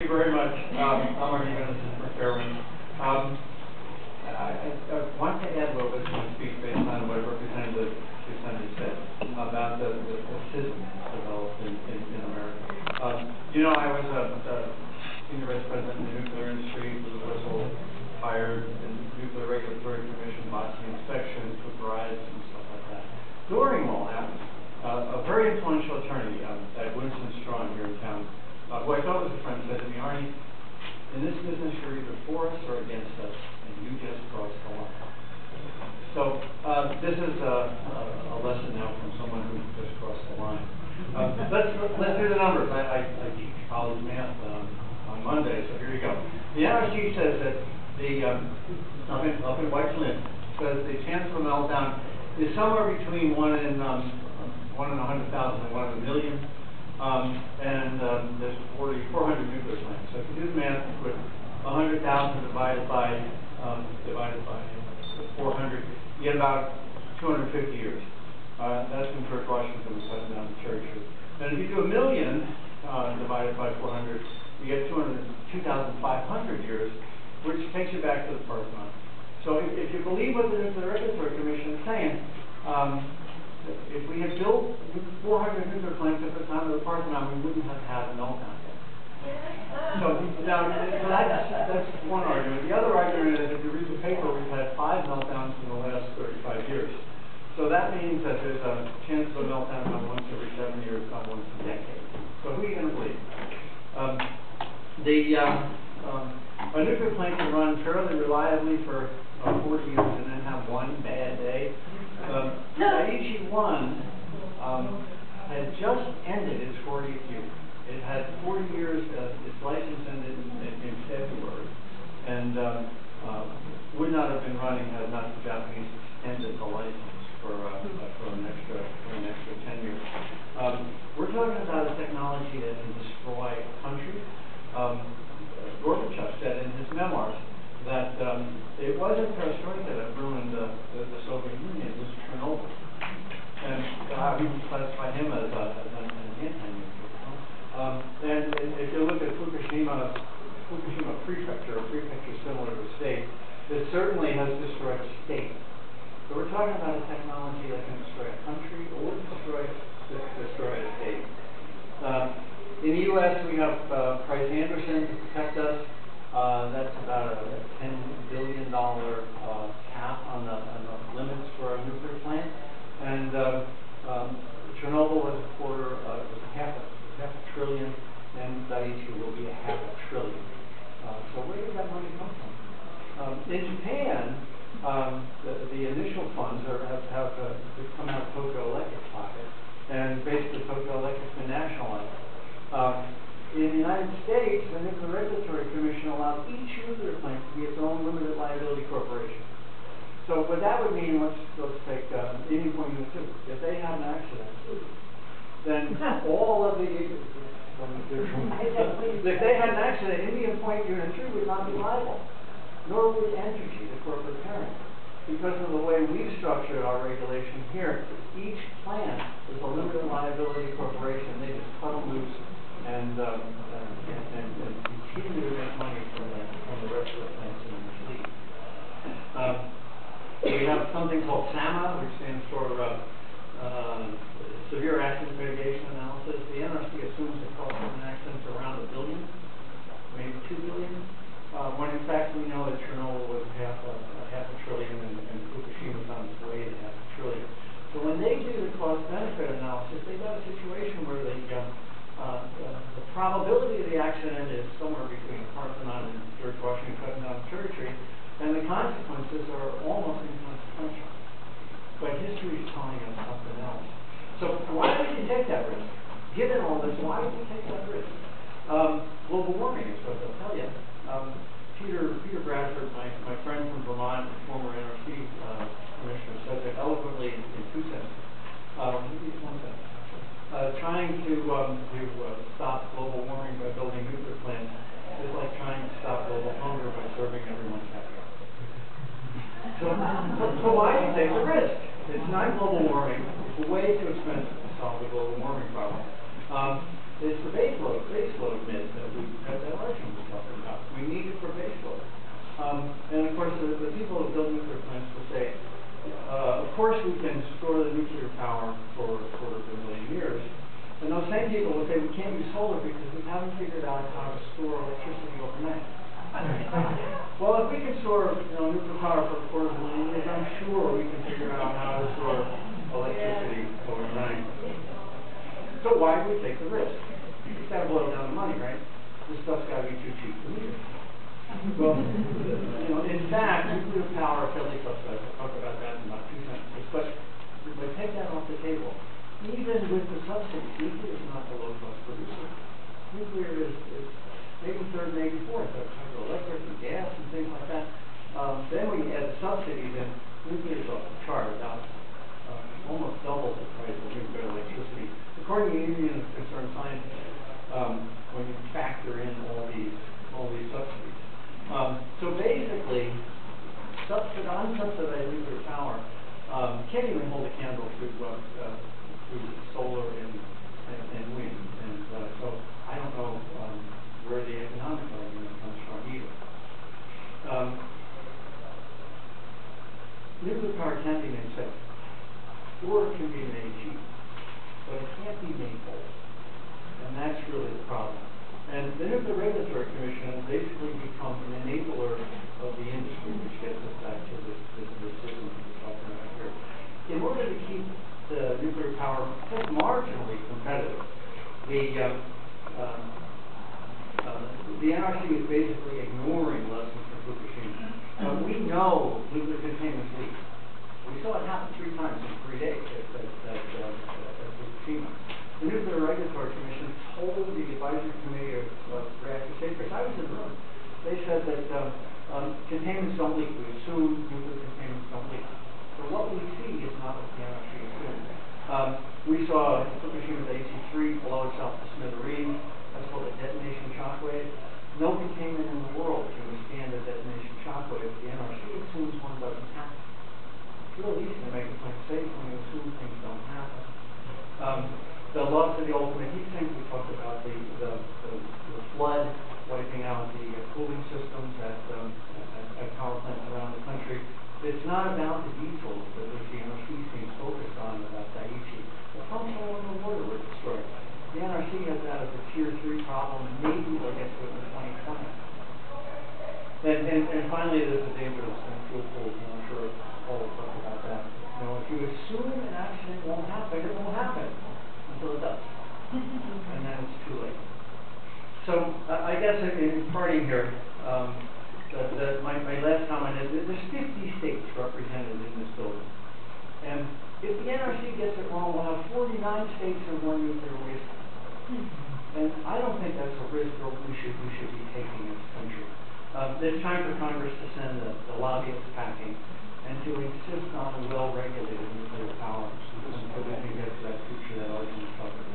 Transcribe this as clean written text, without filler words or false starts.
you very much. I'm Arnie Gundersen from Fairwind. I want to add a little bit to my speech based on what Representative said about the system that's developed in America. You know, I was a senior vice president in the nuclear industry, was a whistle, hired in the Nuclear Regulatory Commission, bought some inspections, took rides and stuff like that. During all that, a very influential attorney at Gundersen here in town, who I thought was a friend, said to me, Arnie, in this business you're either for us or against us, and you just crossed the line. So this is a lesson now from someone who just crossed the line. Let's do the numbers. I teach college math on Monday, so here you go. The NRC says that up in White Flint, says the chance of a meltdown is somewhere between 1 in 100,000 and 1 in a million. There's 400 nuclear plants. So if you do the math, with 100,000 divided by 400, you get about 250 years. That's when George Washington was cutting down the cherry tree. And if you do a million divided by 400, you get 2,500 years, which takes you back to the Parthenon. So if you believe what the Nuclear Regulatory Commission is saying, if we had built 400 nuclear plants at the time of the Parthenon, we wouldn't have had a meltdown yet. So that's one argument. The other argument is, if you read the paper, we've had 5 meltdowns in the last 35 years. So that means that there's a chance of a meltdown not once every 7 years, not once a decade. So who are you going to believe? A nuclear plant can run fairly reliably for 40 years and then have one bad day. Daiichi 1 had just ended its 40th year. It had 40 years, its license ended in February, and would not have been running had not the Japanese extended the license for an extra 10 years. We're talking about a technology that can destroy countries. Gorbachev said in his memoirs that it wasn't perestroika that ruined the Soviet Union, it was Chernobyl. And I would classify him as an anti-nuclear. And if you look at Fukushima Prefecture, a prefecture similar to a state, it certainly has destroyed a state. So we're talking about a technology that can destroy a country or destroy a state. In the U.S., we have Price Anderson to protect us. That's about a $10 billion cap on the limits for a nuclear plant. And Chernobyl was was half a trillion, and Daiichi will be $500 billion. So where did that money come from? In Japan, the initial funds have come out of Tokyo Electric's pocket, and basically Tokyo Electric's been nationalized. In the United States, the Nuclear Regulatory Commission allowed each nuclear plant to be its own limited liability corporation. So what that would mean, let's take Indian Point Unit 2. If they had an accident, then all of if they had an accident, Indian Point Unit 3 would not be liable, nor would Entergy, the corporate parent. Because of the way we've structured our regulation here, each plant is a limited liability corporation. They just cut them loose and continue to make money from the rest of the plants in the fleet. We have something called SAMA, which stands for Severe Accident Mitigation Analysis. The NRC assumes the cost of an accident is around $1 billion, maybe $2 billion, when in fact we know that Chernobyl was half a trillion and Fukushima was on its way to $500 billion. So when they do the cost-benefit analysis, they've got a situation where the probability of the accident is somewhere between Parthenon and George Washington cutting down the cherry tree, and the consequences are almost inconsequential. But history is telling us something else. So why would you take that risk? Given all this, why would you take that risk? Global warming is what they'll tell you. Peter Bradford, my friend from Vermont, former NRC commissioner, says it eloquently in 2 sentences. One sentence. Trying to stop global warming by building nuclear plants is like trying to stop global hunger by serving everyone caviar. So why do you take the risk? It's not global warming. It's way too expensive to solve the global warming problem. It's the base load myth that our figured out how to store electricity overnight. Well, if we can store, nuclear power for a quarter of a million years, I'm sure we can figure out how to store electricity overnight. So why do we take the risk? It's got to boil down to money, right? This stuff's got to be too cheap to use. Well, in fact, nuclear power is heavily subsidized. I'll talk about that in about 2 sentences. But take that off the table. Even with the subsidies, nuclear is not the low-cost producer. Nuclear is maybe third, maybe fourth of hydroelectric and gas and things like that. Then when you add the subsidies in, nuclear is off the chart, about almost double the price of nuclear electricity. According to the Union of Concerned Scientists, when you factor in all these subsidies. So basically, unsubsidized nuclear power can't even hold a candle to solar and wind. And so I don't know where the economic argument comes from either. Nuclear power can be made safe, or it can be made cheap, but it can't be made whole. And that's really the problem. And the Nuclear Regulatory Commission has basically become an enabler of the industry, which gets us back to this system we're talking about here. In order to keep the nuclear power just marginally competitive, the NRC is basically ignoring lessons from Fukushima. We know nuclear containment leaks. We saw it happen 3 times in 3 days at Fukushima. The Nuclear Regulatory Commission told the Advisory Committee of Reactor Safety, I was in the room, they said that containments don't leak. We assume nuclear containments don't leak. So what we see is not what the NRC assumed. We saw Fukushima's AC-3 blow itself to smithereens. That's called a detonation shockwave. No containment in the world can withstand a detonation shockwave. The NRC assumes one doesn't happen. It's real easy to make a plant safe when you assume things don't happen. The loss of the ultimate heat sink, we talked about the flood wiping out the cooling systems at power plants around the country. It's not about the diesels that the NRC seems focused on about Daiichi. The pumps all over the water were destroyed. The NRC has that as a tier 3 problem. Maybe they'll get to it in 2020. And finally, there's the dangers in fuel pools, and I'm sure Paul will talk about that. If you assume an accident won't happen, it won't happen until it does. And then it's too late. So I guess in parting here, my last comment is that there's 50 states represented in this building. And if the NRC gets it wrong, we'll have 49 states and 1 nuclear waste. And I don't think that's a risk that we should be taking in this country. It's time for Congress to send the lobbyists packing and to insist on a well-regulated nuclear power so we can get to that future that Arnie was talking about.